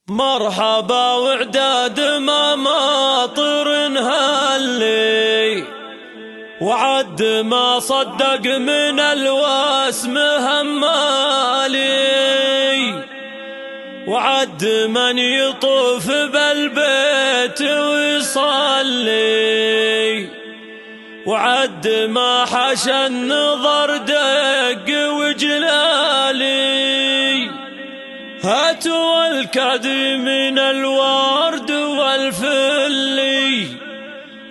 مرحبا وعداد ما ماطر هلي وعد ما صدق من الواسم همالي وعد من يطوف بالبيت ويصلي وعد ما حشى النظر دق وجلالي هاتوا الكادي من الورد والفلي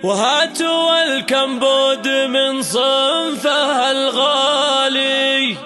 وهاتوا الكمبود من صنفه الغالي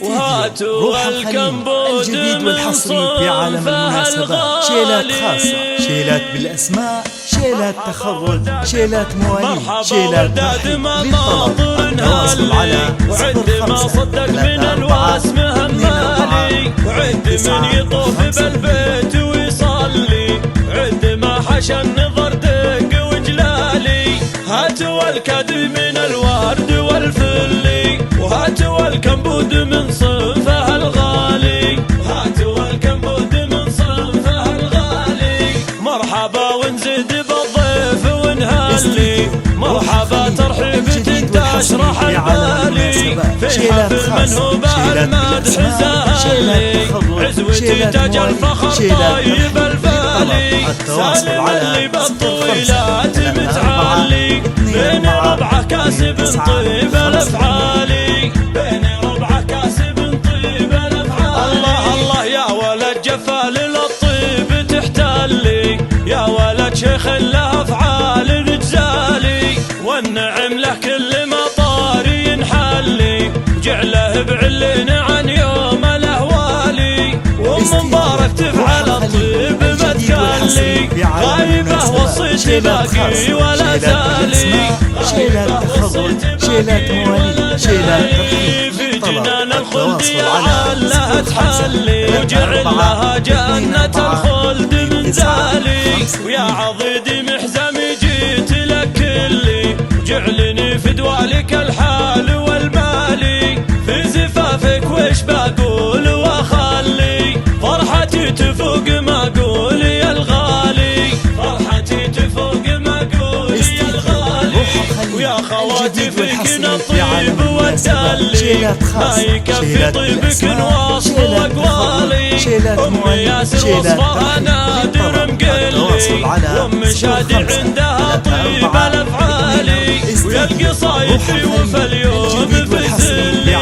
وهاتوا الكمبود الجديد والحصري في عالم المناسبات. شيلات خاصة، شيلات بالأسماء، شيلات تخرج، شيلات مواليد، شيلات ترحيب. للطلب التواصل على وعد ما صدق من الواسم همالي وعد من يطوف بالبيت ويصلي عد ما حشى النظر دق وجلالي هاتوا الكادي من الورد والفلي وهاتوا الكمبود من صنفه الغالي هاتوا الكمبود من صنفه الغالي مرحبا ونزيد بالضيف ونهلي مرحبا ترحيب تشرح البالي في حفل منهوبه المدح زالي عزوتي تاج الفخر طيب الفالي سالم اللي بالطويلات متعالي بين ربعه كاسب طيب الافعالي بين ربعه كاسب طيب الافعالي الله الله يا ولد جفال للطيب تحتلي يا ولد شيخ له افعال رجالي والنعم له كل مطار ينحلي جعله بعلين عن يوم الاهوالي وام مبارك تفعل الطيب متكلي غايبه وصيتي باقي ولا زالي شيلات تخرج، شيلات مواليد، شيلات ترحيب. في جنان الخلد لعلها تحلي وجعل لها جنة الخلد من زالي ويا عضيدي محزمي جيت لك كلي جعلني في دوالك الحال والمالي في زفافك وش بقول واخلي فرحتي تفوق ما قولي يا الغالي فرحتي تفوق ما قولي يا الغالي ويا خواتي فيكن الطيب والدلي ما يكفي طيبك وصف اقوالي ام ياسر وصفها نادر مقلي وام شادي عندها طيب الافعالي ويا القصايد في وفى اليوم في سلي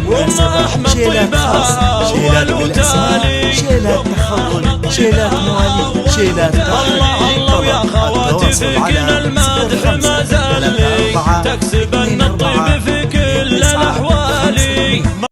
وام احمد طيبها اول وتالي شيلات تخرج، شيلات مواليد، شيلات الله الله ويا خواتي فيكن المال